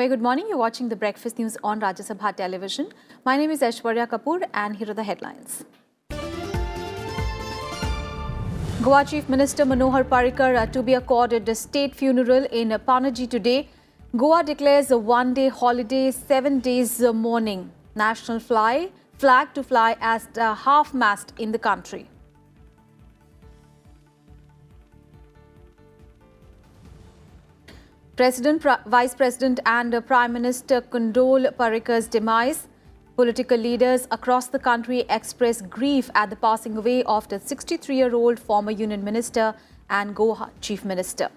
very good morning. You're watching the Breakfast News on Rajya Sabha television. My name is Aishwarya Kapoor and here are the headlines. Goa Chief Minister Manohar Parrikar to be accorded a state funeral in Panaji today. Goa declares a one-day holiday, 7 days mourning. National flag to fly as half-mast in the country. President, Vice President and Prime Minister condole Parrikar's demise. Political leaders across the country express grief at the passing away of the 63-year-old former Union Minister and Goa Chief Minister.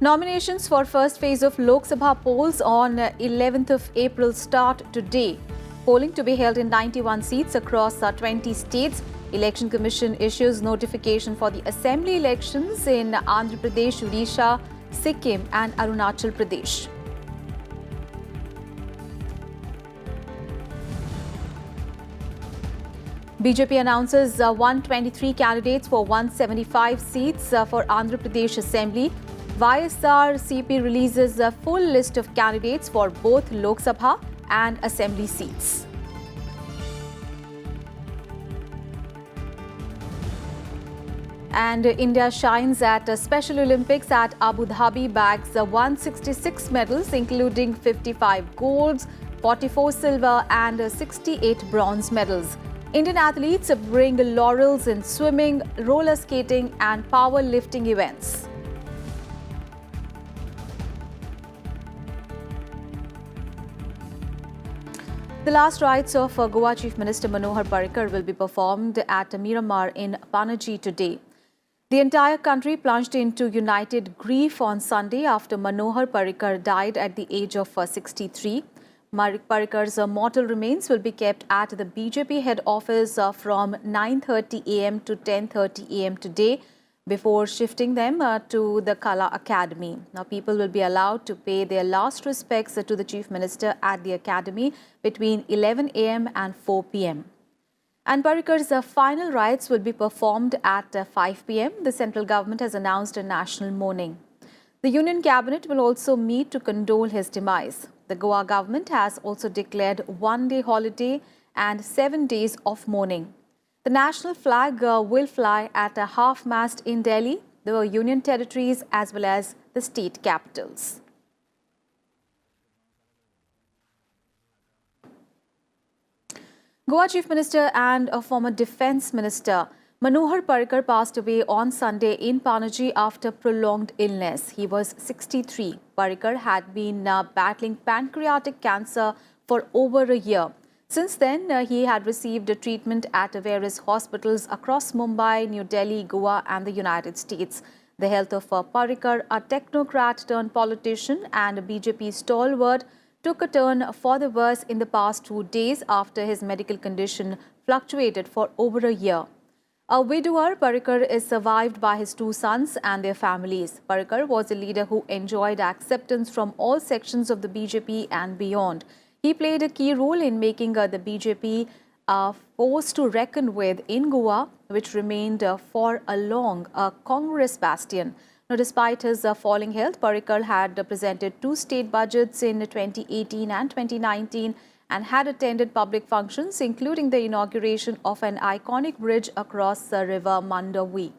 Nominations for first phase of Lok Sabha polls on 11th of April start today. Polling to be held in 91 seats across 20 states. Election Commission issues notification for the assembly elections in Andhra Pradesh, Odisha, Sikkim and Arunachal Pradesh. BJP announces 123 candidates for 175 seats for Andhra Pradesh Assembly. YSR-CP releases a full list of candidates for both Lok Sabha and Assembly seats. And India shines at Special Olympics at Abu Dhabi, bags 166 medals including 55 golds, 44 silver and 68 bronze medals. Indian athletes bring laurels in swimming, roller skating and powerlifting events. The last rites of Goa Chief Minister Manohar Parrikar will be performed at Miramar in Panaji today. The entire country plunged into united grief on Sunday after Manohar Parrikar died at the age of 63. Parrikar's mortal remains will be kept at the BJP head office from 9:30 a.m. to 10:30 a.m. today, before shifting them to the Kala Academy. Now, people will be allowed to pay their last respects to the Chief Minister at the Academy between 11 a.m. and 4 p.m. And Parrikar's final rites will be performed at 5 p.m. The central government has announced a national mourning. The Union Cabinet will also meet to condole his demise. The Goa government has also declared one-day holiday and 7 days of mourning. The national flag will fly at a half-mast in Delhi, the Union territories as well as the state capitals. Goa Chief Minister and a former Defence Minister Manohar Parrikar passed away on Sunday in Panaji after prolonged illness. He was 63. Parrikar had been battling pancreatic cancer for over a year. Since then, he had received treatment at various hospitals across Mumbai, New Delhi, Goa and the United States. The health of Parrikar, a technocrat turned politician and a BJP stalwart, took a turn for the worse in the past 2 days after his medical condition fluctuated for over a year. A widower, Parrikar is survived by his 2 sons and their families. Parrikar was a leader who enjoyed acceptance from all sections of the BJP and beyond. He played a key role in making the BJP a force to reckon with in Goa, which remained for a long Congress bastion. Now, despite his falling health, Parrikar had presented 2 state budgets in 2018 and 2019 and had attended public functions, including the inauguration of an iconic bridge across the river Mandavi.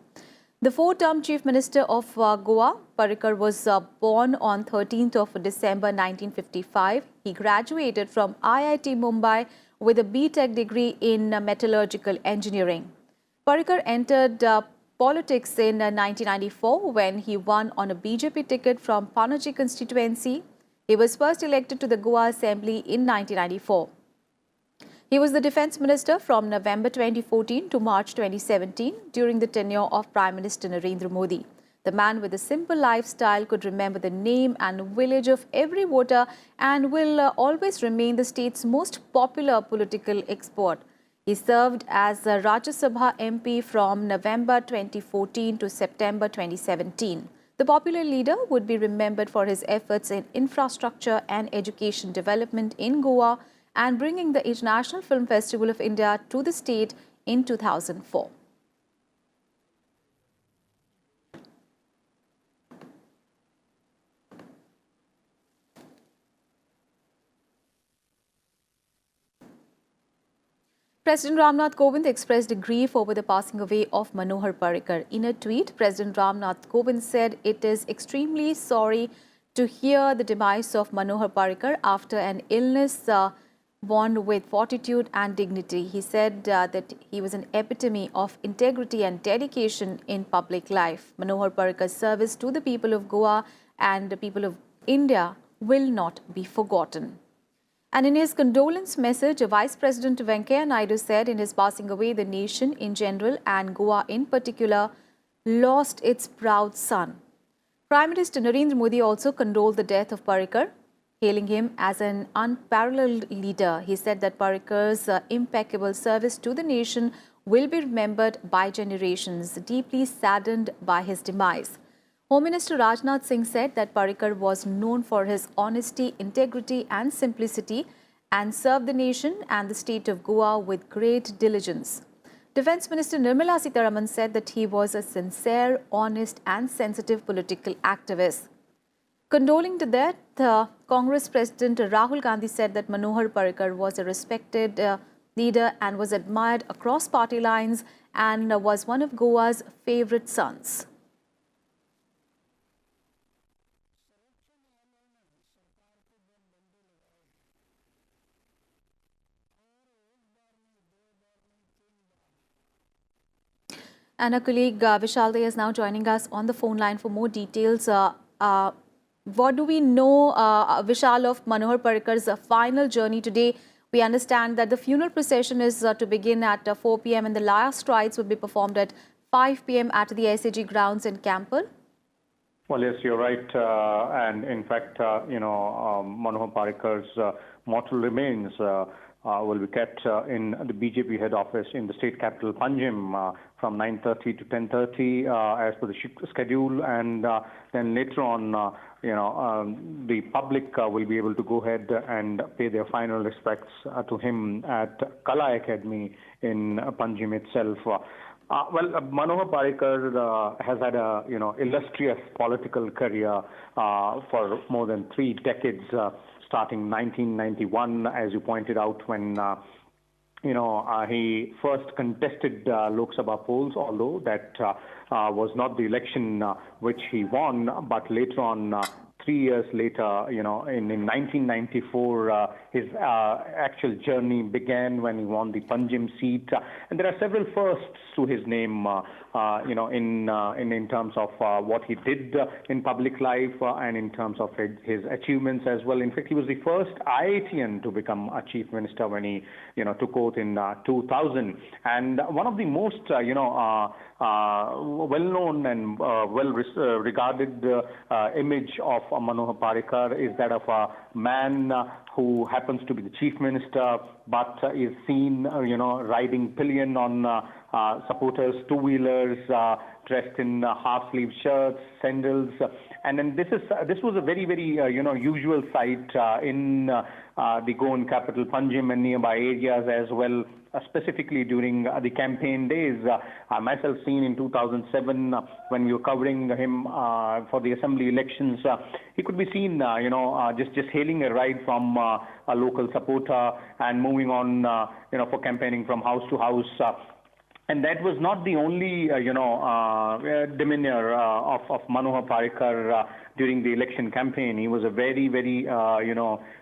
The 4-term Chief Minister of Goa, Parrikar was born on 13th of December 1955. He graduated from IIT Mumbai with a B.Tech degree in metallurgical engineering. Parrikar entered politics in 1994 when he won on a BJP ticket from Panaji constituency. He was first elected to the Goa Assembly in 1994. He was the Defence Minister from November 2014 to March 2017 during the tenure of Prime Minister Narendra Modi. The man with a simple lifestyle could remember the name and village of every voter and will always remain the state's most popular political expert. He served as a Rajya Sabha MP from November 2014 to September 2017. The popular leader would be remembered for his efforts in infrastructure and education development in Goa and bringing the International Film Festival of India to the state in 2004. President Ramnath Kovind expressed grief over the passing away of Manohar Parrikar. In a tweet, President Ramnath Kovind said it is extremely sorry to hear the demise of Manohar Parrikar after an illness born with fortitude and dignity. He said that he was an epitome of integrity and dedication in public life. Manohar Parrikar's service to the people of Goa and the people of India will not be forgotten. And in his condolence message, Vice President Venkaiah Naidu said in his passing away, the nation in general and Goa in particular lost its proud son. Prime Minister Narendra Modi also condoled the death of Parrikar, hailing him as an unparalleled leader. He said that Parrikar's impeccable service to the nation will be remembered by generations, deeply saddened by his demise. Home Minister Rajnath Singh said that Parrikar was known for his honesty, integrity and simplicity and served the nation and the state of Goa with great diligence. Defence Minister Nirmala Sitharaman said that he was a sincere, honest and sensitive political activist. Condoling to death, Congress President Rahul Gandhi said that Manohar Parrikar was a respected leader and was admired across party lines and was one of Goa's favourite sons. And our colleague Vishal Dey is now joining us on the phone line for more details. What do we know, Vishal, of Manohar Parrikar's final journey today? We understand that the funeral procession is to begin at 4 p.m. and the last rites will be performed at 5 p.m. at the SAG grounds in Campbell. Well, yes, you're right. And in fact, Manohar Parrikar's mortal remains will be kept in the BJP head office in the state capital, Panjim, from 9:30 to 10:30 as per the schedule. And then later on, the public will be able to go ahead and pay their final respects to him at Kala Academy in Panjim itself. Manohar Parrikar has had a illustrious political career for more than 3 decades, starting 1991, as you pointed out, when he first contested Lok Sabha polls, although that was not the election which he won, but later on, 3 years later, in 1994, his actual journey began when he won the Panjim seat. And there are several firsts to his name, in terms of what he did in public life and in terms of his achievements as well. In fact, he was the first IITian to become a chief minister when he, took oath in 2000. And one of the most, well-known and well-regarded image of Manohar Parrikar is that of a man who happens to be the chief minister, but is seen, riding pillion on supporters' two-wheelers, dressed in half-sleeve shirts, sandals, and then this was a very, very usual sight in the Goan capital Panjim and nearby areas as well. Specifically during the campaign days. I myself seen in 2007 when we were covering him for the assembly elections, he could be seen, just hailing a ride from a local supporter and moving on, for campaigning from house to house. And that was not the only, demeanor of Manohar Parrikar during the election campaign. He was a very, very,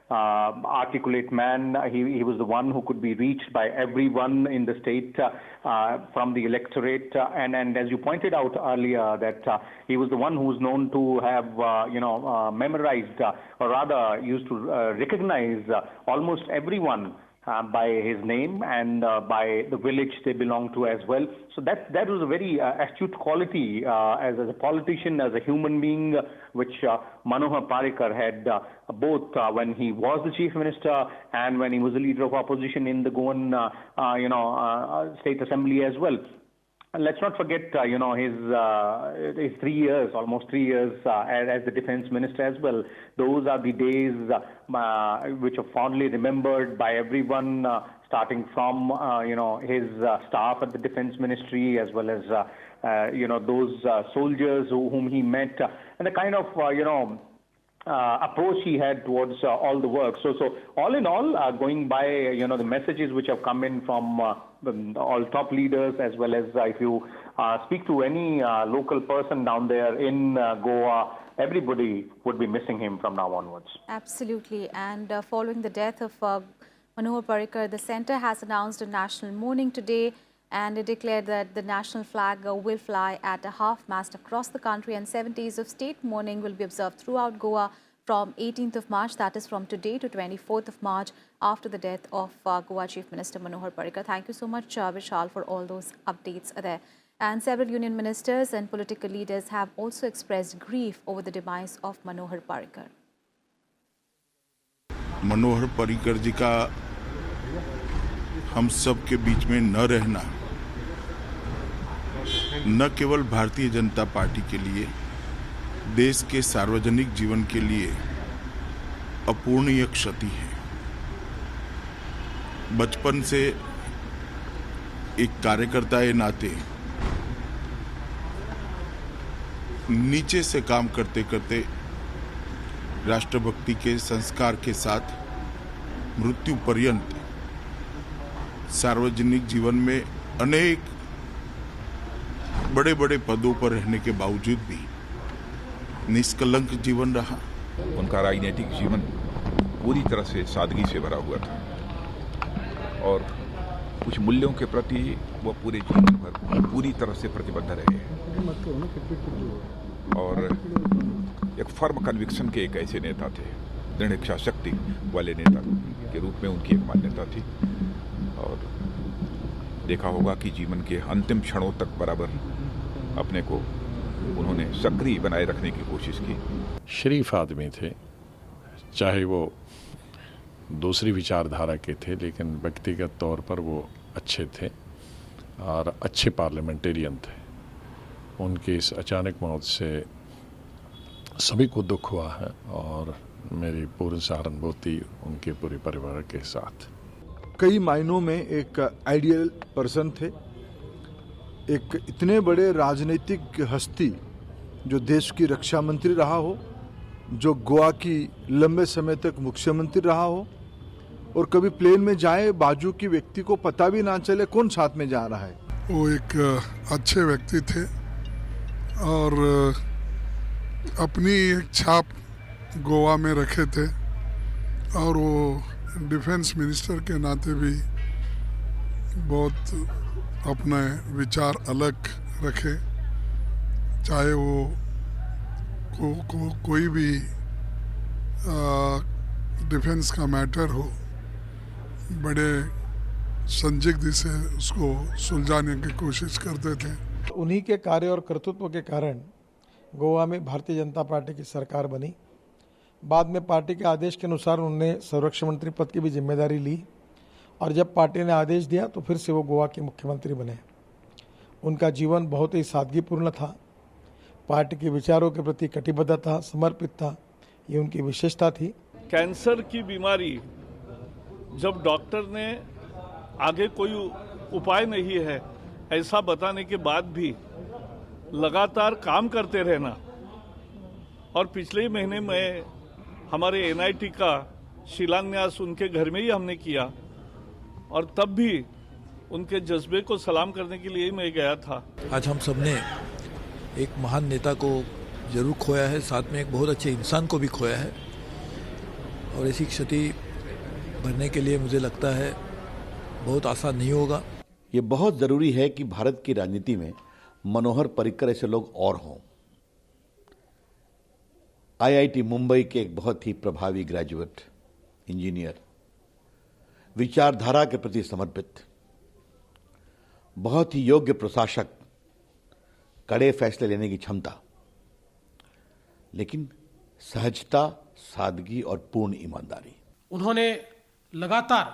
articulate man. He was the one who could be reached by everyone in the state from the electorate. And as you pointed out earlier, that he was the one who was known to have, memorized, or rather used to recognize almost everyone by his name and by the village they belong to as well. So that was a very astute quality as a politician, as a human being, which Manohar Parrikar had both when he was the chief minister and when he was the leader of opposition in the Goan, state assembly as well. And let's not forget, his 3 years, almost 3 years as the defense minister as well. Those are the days which are fondly remembered by everyone, starting from, his staff at the defense ministry, as well as, those soldiers whom he met, and the kind of, approach he had towards all the work. So all in all, going by the messages which have come in from all top leaders, as well as if you speak to any local person down there in Goa, everybody would be missing him from now onwards. Absolutely. And following the death of Manohar Parrikar, the centre has announced a national mourning today, and it declared that the national flag will fly at a half-mast across the country, and 7 days of state mourning will be observed throughout Goa from 18th of March, that is from today, to 24th of March, after the death of Goa Chief Minister Manohar Parrikar. Thank you so much, Vishal, for all those updates there. And several union ministers and political leaders have also expressed grief over the demise of Manohar Parrikar. Manohar Parrikar जी का हम सब के बीच में न रहना न केवल Bharatiya Janata party के लिए, देश के सार्वजनिक जीवन के लिए अपूर्णीय क्षति है। बचपन से एक कार्यकर्ता के नाते नीचे से काम करते करते राष्ट्रभक्ति के संस्कार के साथ मृत्यु पर्यंत सार्वजनिक जीवन में अनेक बड़े बड़े पदों पर रहने के बावजूद भी निष्कलंक जीवन रहा। उनका राजनीतिक जीवन पूरी तरह से सादगी से भरा हुआ था और कुछ मूल्यों के प्रति वो पूरे जीवन भर पूरी तरह से प्रतिबद्ध रहे और एक फर्म कन्विक्शन के एक ऐसे नेता थे, दृढ़ इच्छा शक्ति वाले नेता के रूप में उनकी एक मान्यता थी। और देखा होगा कि जीवन के अंतिम क्षणों तक बराबर अपने को उन्होंने सक्रिय बनाए रखने की कोशिश की। शरीफ आदमी थे, चाहे वो दूसरी विचारधारा के थे, लेकिन व्यक्तिगत तौर पर वो अच्छे थे और अच्छे पार्लियामेंटेरियन थे। उनकी इस अचानक मौत से सभी को दुख हुआ है और मेरी पूरी सहानुभूति उनके पूरे परिवार के साथ। कई मायनों में एक आइडियल पर्सन थे, एक इतने बड़े राजनीतिक हस्ती जो देश की रक्षा मंत्री रहा हो, जो गोवा की लंबे समय तक मुख्यमंत्री रहा हो, और कभी प्लेन में जाए बाजू की व्यक्ति को पता भी ना चले कौन साथ में जा रहा है। वो एक अच्छे व्यक्ति थे और अपनी एक छाप गोवा में रखे थे और वो डिफेंस मिनिस्टर के नाते भी बहुत अपने विचार अलग रखे, चाहे वो कोई भी डिफेंस का मैटर हो, बड़े संजीदगी से उसको सुलझाने की कोशिश करते थे। उन्हीं के कार्य और कर्तृत्व के कारण गोवा में भारतीय जनता पार्टी की सरकार बनी। बाद में पार्टी के आदेश के अनुसार उन्होंने संरक्षण मंत्री पद की भी जिम्मेदारी ली और जब पार्टी ने आदेश दिया तो फिर से वो गोवा के मुख्यमंत्री बने। उनका जीवन बहुत ही सादगीपूर्ण था, पार्टी के विचारों के प्रति कटिबद्ध था, समर्पित था, ये उनकी विशेषता थी। कैंसर की बीमारी जब डॉक्टर ने आगे कोई उपाय नहीं है ऐसा बताने के बाद भी लगातार काम करते रहना, और पिछले महीने में हमारे एनआईटी का शिलान्यास उनके घर में ही हमने किया और तब भी उनके जज्बे को सलाम करने के लिए मैं गया था। आज हम सब ने एक महान नेता को जरूर खोया है, साथ में एक बहुत अच्छे इंसान को भी खोया है और ऐसी क्षति भरने के लिए मुझे लगता है बहुत आसान नहीं होगा। ये बहुत ज़रूरी है कि भारत की राजनीति में मनोहर पर्रिकर ऐसे लोग और हों। आईआईटी मुंबई के एक बहुत ही प्रभावी ग्रेजुएट इंजीनियर, विचारधारा के प्रति समर्पित, बहुत ही योग्य प्रशासक, कड़े फैसले लेने की क्षमता, लेकिन सहजता, सादगी और पूर्ण ईमानदारी। उन्होंने लगातार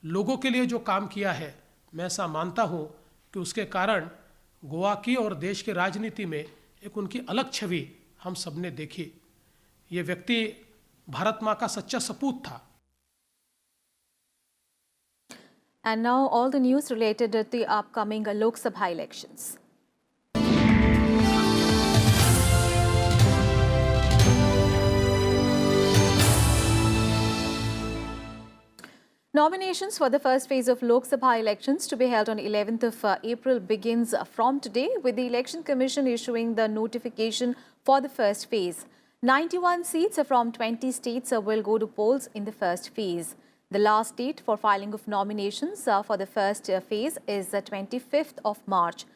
लोगों के लिए जो काम किया है, मैं ऐसा मानता हूं कि उसके कारण गोवा की और देश की राजनीति में एक उनकी अलग छवि हम सबने देखी। ये व्यक्ति भारत माँ का सच्चा सपूत था। And now all the news related to the upcoming Lok Sabha elections. Nominations for the first phase of Lok Sabha elections to be held on 11th of April begins from today, with the Election Commission issuing the notification for the first phase. 91 seats from 20 states will go to polls in the first phase. The last date for filing of nominations for the first phase is the 25th of March.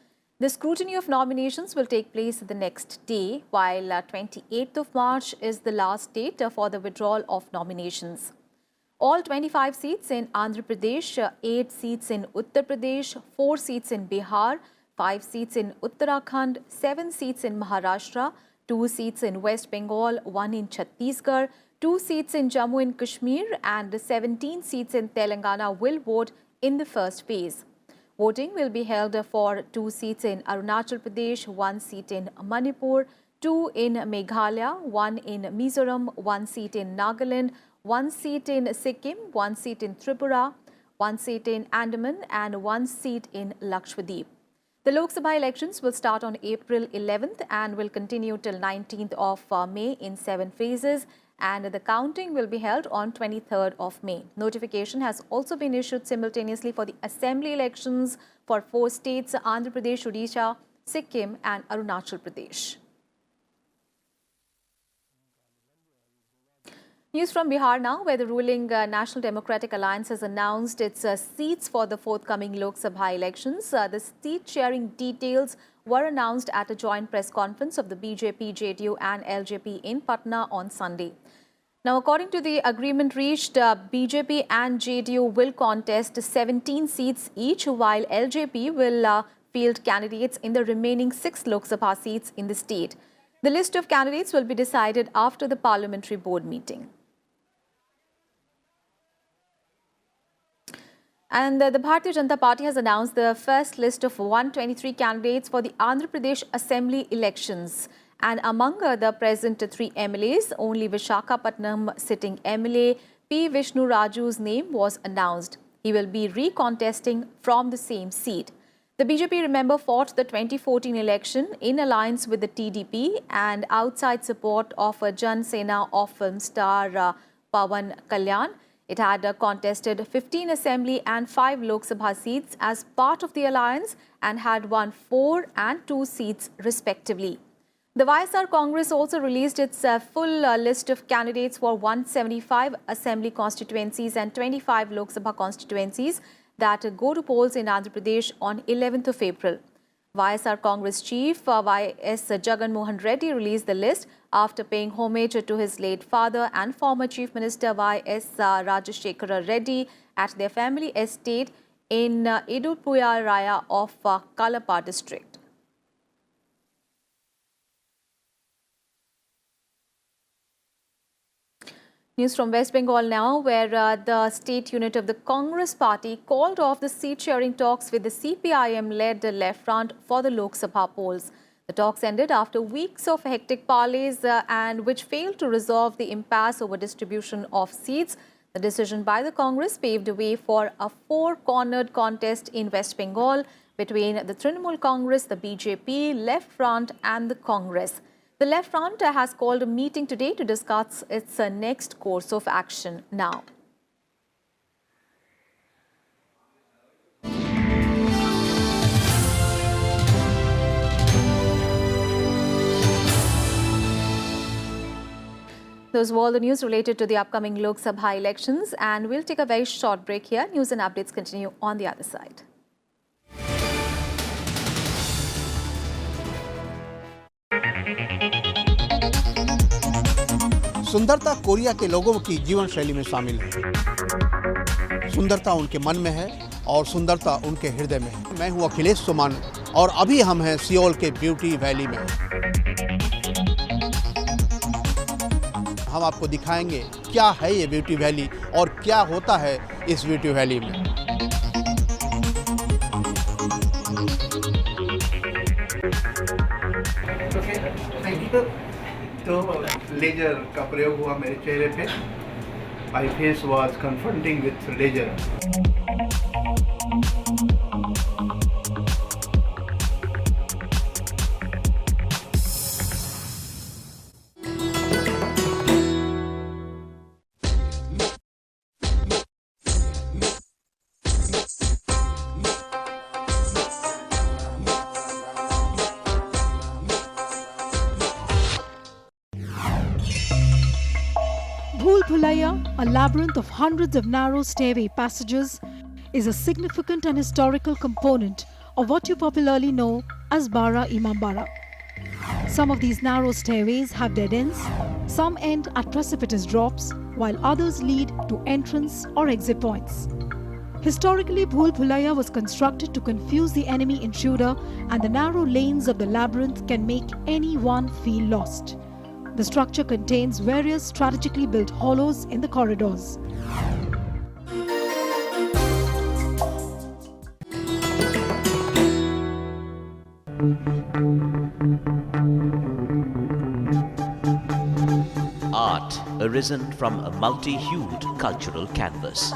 The scrutiny of nominations will take place the next day, while 28th of March is the last date for the withdrawal of nominations. All 25 seats in Andhra Pradesh, 8 seats in Uttar Pradesh, 4 seats in Bihar, 5 seats in Uttarakhand, 7 seats in Maharashtra, 2 seats in West Bengal, 1 in Chhattisgarh, 2 seats in Jammu and Kashmir and 17 seats in Telangana will vote in the first phase. Voting will be held for 2 seats in Arunachal Pradesh, 1 seat in Manipur, 2 in Meghalaya, 1 in Mizoram, 1 seat in Nagaland, 1 seat in Sikkim, 1 seat in Tripura, 1 seat in Andaman and 1 seat in Lakshadweep. The Lok Sabha elections will start on April 11th and will continue till 19th of May in 7 phases, and the counting will be held on 23rd of May. Notification has also been issued simultaneously for the assembly elections for 4 states, Andhra Pradesh, Odisha, Sikkim and Arunachal Pradesh. News from Bihar now, where the ruling National Democratic Alliance has announced its seats for the forthcoming Lok Sabha elections. The seat sharing details were announced at a joint press conference of the BJP, JDU and LJP in Patna on Sunday. Now, according to the agreement reached, BJP and JDU will contest 17 seats each, while LJP will field candidates in the remaining 6 Lok Sabha seats in the state. The list of candidates will be decided after the parliamentary board meeting. And the Bharatiya Janata Party has announced the first list of 123 candidates for the Andhra Pradesh Assembly elections. And among the present 3 MLAs, only Visakhapatnam sitting MLA P. Vishnu Raju's name was announced. He will be recontesting from the same seat. The BJP, remember, fought the 2014 election in alliance with the TDP and outside support of Jan Sena of film star Pawan Kalyan. It had contested 15 Assembly and 5 Lok Sabha seats as part of the alliance and had won 4 and 2 seats respectively. The YSR Congress also released its full list of candidates for 175 Assembly constituencies and 25 Lok Sabha constituencies that go to polls in Andhra Pradesh on 11th of April. YSR Congress Chief Y.S. Jagan Mohan Reddy released the list after paying homage to his late father and former Chief Minister Y.S. Rajashekara Reddy at their family estate in Idurpuya Raya of Kalapa district. News from West Bengal now, where the state unit of the Congress party called off the seat-sharing talks with the CPIM-led Left Front for the Lok Sabha polls. The talks ended after weeks of hectic parleys and which failed to resolve the impasse over distribution of seats. The decision by the Congress paved the way for a 4-cornered contest in West Bengal between the Trinamool Congress, the BJP, Left Front and the Congress. The Left Front has called a meeting today to discuss its next course of action now. Those were all the news related to the upcoming Lok Sabha elections, and we'll take a very short break here. News and updates continue on the other side. सुंदरता Korea के लोगों की जीवन शैली में शामिल है। सुंदरता उनके मन में है और सुंदरता उनके हृदय में है। मैं हूं अखिलेश सुमन और अभी हम हैं सियोल के ब्यूटी वैली में। हम आपको दिखाएंगे क्या है ये ब्यूटी वैली और क्या होता है इस ब्यूटी वैली में। Thank you. तो लेजर का प्रयोग हुआ मेरे चेहरे पे। My face was confronting with laser. Bhulaya, a labyrinth of hundreds of narrow stairway passages, is a significant and historical component of what you popularly know as Bara Imambara. Some of these narrow stairways have dead ends, some end at precipitous drops, while others lead to entrance or exit points. Historically, Bhulaya was constructed to confuse the enemy intruder, and the narrow lanes of the labyrinth can make anyone feel lost. The structure contains various strategically built hollows in the corridors. Art arisen from a multi-hued cultural canvas.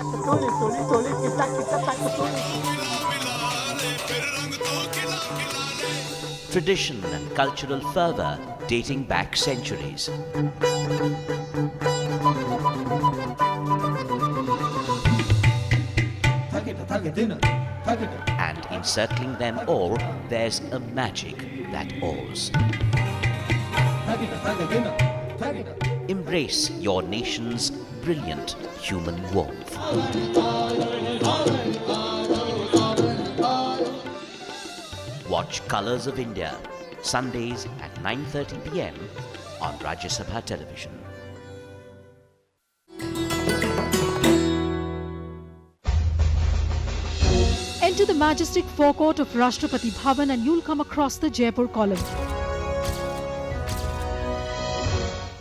Tradition and cultural fervour dating back centuries. And encircling them all, there's a magic that awes. Embrace your nation's brilliant human warmth. Watch Colours of India, Sundays at 9:30 p.m. on Rajya Sabha television. Enter the majestic forecourt of Rashtrapati Bhavan and you'll come across the Jaipur column.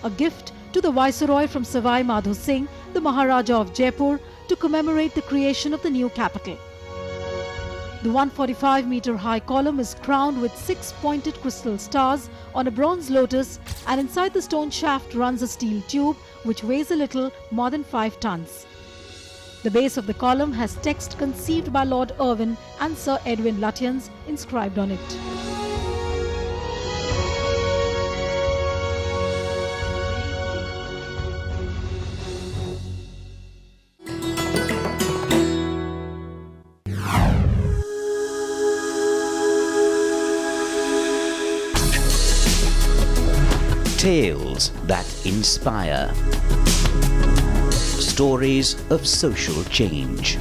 A gift to the Viceroy from Savai Madho Singh, the Maharaja of Jaipur, to commemorate the creation of the new capital. The 145-meter high column is crowned with 6 pointed crystal stars on a bronze lotus, and inside the stone shaft runs a steel tube which weighs a little more than 5 tons. The base of the column has text conceived by Lord Irwin and Sir Edwin Lutyens inscribed on it. Tales that inspire. Stories of social change.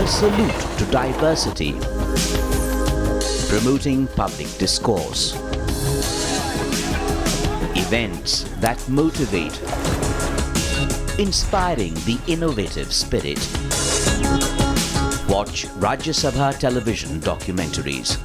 A salute to diversity. Promoting public discourse. Events that motivate. Inspiring the innovative spirit. Watch Rajya Sabha television documentaries.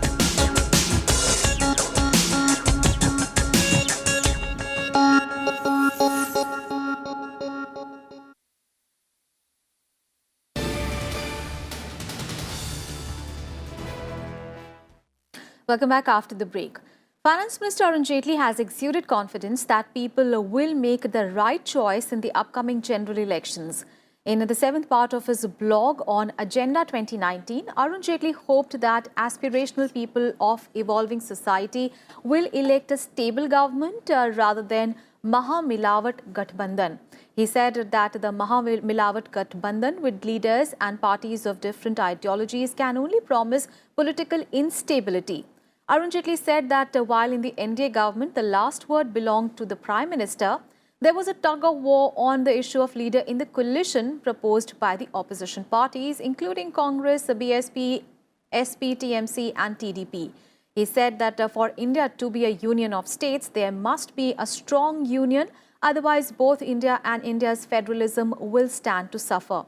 Welcome back after the break. Finance Minister Arun Jaitley has exuded confidence that people will make the right choice in the upcoming general elections. In the 7th part of his blog on Agenda 2019, Arun Jaitley hoped that aspirational people of evolving society will elect a stable government rather than Maha Milawat Gathbandhan. He said that the Maha Milawat Gathbandhan with leaders and parties of different ideologies can only promise political instability. Arun Jaitley said that while in the NDA government the last word belonged to the Prime Minister, there was a tug-of-war on the issue of leader in the coalition proposed by the opposition parties, including Congress, BSP, SP, TMC and TDP. He said that for India to be a union of states, there must be a strong union, otherwise both India and India's federalism will stand to suffer.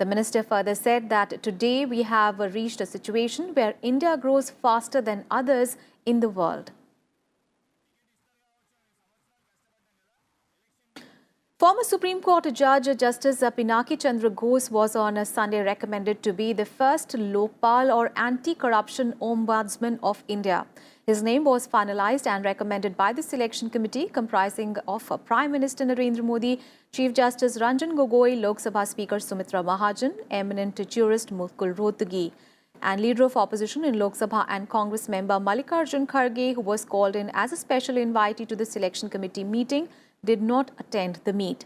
The minister further said that today we have reached a situation where India grows faster than others in the world. Former Supreme Court Judge Justice Pinaki Chandra Ghosh was on Sunday recommended to be the first Lokpal or Anti-Corruption Ombudsman of India. His name was finalized and recommended by the selection committee comprising of Prime Minister Narendra Modi, Chief Justice Ranjan Gogoi, Lok Sabha Speaker Sumitra Mahajan, eminent jurist Mukul Rohtgi, and Leader of Opposition in Lok Sabha and Congress member Mallikarjun Kharge, who was called in as a special invitee to the selection committee meeting, did not attend the meet.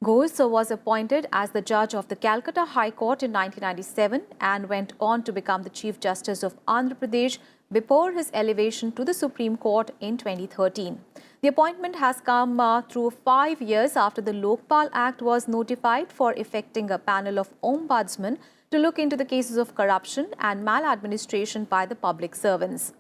Ghosh was appointed as the judge of the Calcutta High Court in 1997 and went on to become the Chief Justice of Andhra Pradesh before his elevation to the Supreme Court in 2013. The appointment has come through 5 years after the Lokpal Act was notified for effecting a panel of ombudsmen to look into the cases of corruption and maladministration by the public servants.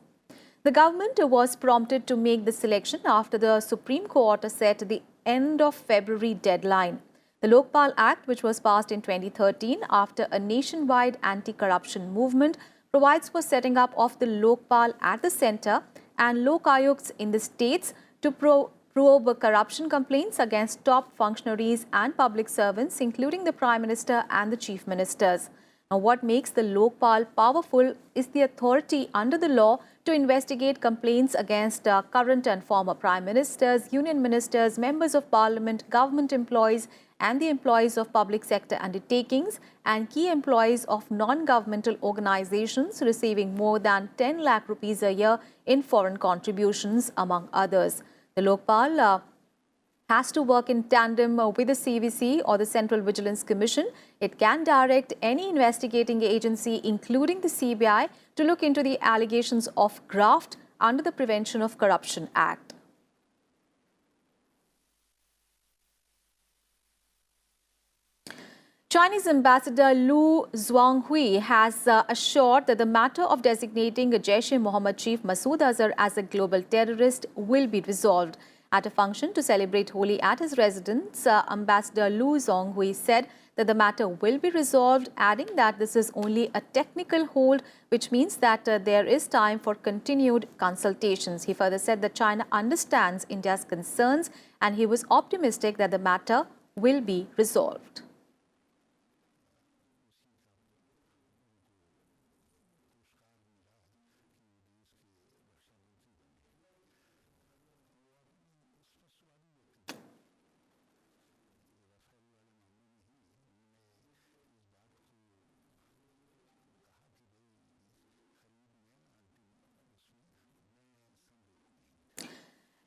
The government was prompted to make the selection after the Supreme Court set the end of February deadline. The Lokpal Act, which was passed in 2013 after a nationwide anti-corruption movement, provides for setting up of the Lokpal at the centre and Lok Ayuks in the states to probe corruption complaints against top functionaries and public servants, including the Prime Minister and the Chief Ministers. Now, what makes the Lokpal powerful is the authority under the law to investigate complaints against current and former Prime Ministers, Union Ministers, Members of Parliament, government employees and the employees of public sector undertakings and key employees of non-governmental organizations receiving more than 10 lakh rupees a year in foreign contributions, among others. The Lokpal has to work in tandem with the CVC or the Central Vigilance Commission. It can direct any investigating agency, including the CBI, to look into the allegations of graft under the Prevention of Corruption Act. Chinese Ambassador Lu Zhuanghui has assured that the matter of designating Jaish-e-Mohammed chief Masood Azhar as a global terrorist will be resolved. At a function to celebrate Holi at his residence, Ambassador Lu Zhuanghui said that the matter will be resolved, adding that this is only a technical hold, which means that there is time for continued consultations. He further said that China understands India's concerns and he was optimistic that the matter will be resolved.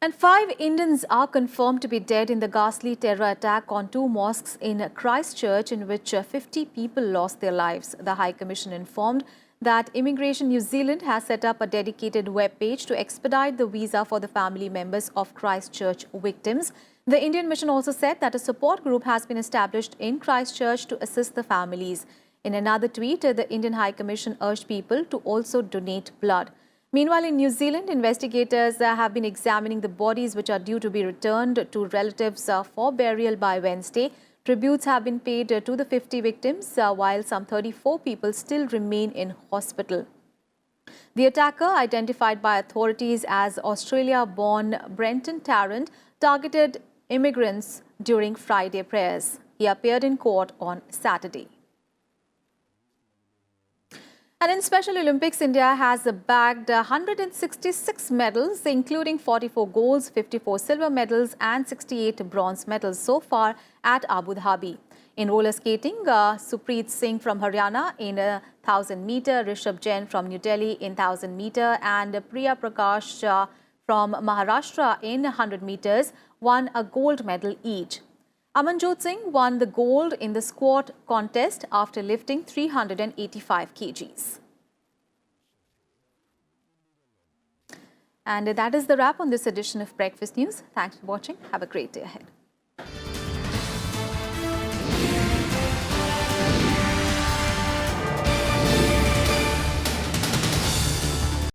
And 5 Indians are confirmed to be dead in the ghastly terror attack on 2 mosques in Christchurch, in which 50 people lost their lives. The High Commission informed that Immigration New Zealand has set up a dedicated web page to expedite the visa for the family members of Christchurch victims. The Indian mission also said that a support group has been established in Christchurch to assist the families. In another tweet, the Indian High Commission urged people to also donate blood. Meanwhile, in New Zealand, investigators have been examining the bodies which are due to be returned to relatives for burial by Wednesday. Tributes have been paid to the 50 victims, while some 34 people still remain in hospital. The attacker, identified by authorities as Australia-born Brenton Tarrant, targeted immigrants during Friday prayers. He appeared in court on Saturday. And in Special Olympics, India has bagged 166 medals, including 44 golds, 54 silver medals and 68 bronze medals so far at Abu Dhabi. In roller skating, Supreet Singh from Haryana in 1000 meter, Rishabh Jain from New Delhi in 1000 meter and Priya Prakash from Maharashtra in 100 meters won a gold medal each. Amanjot Singh won the gold in the squat contest after lifting 385 kgs. And that is the wrap on this edition of Breakfast News. Thanks for watching. Have a great day ahead.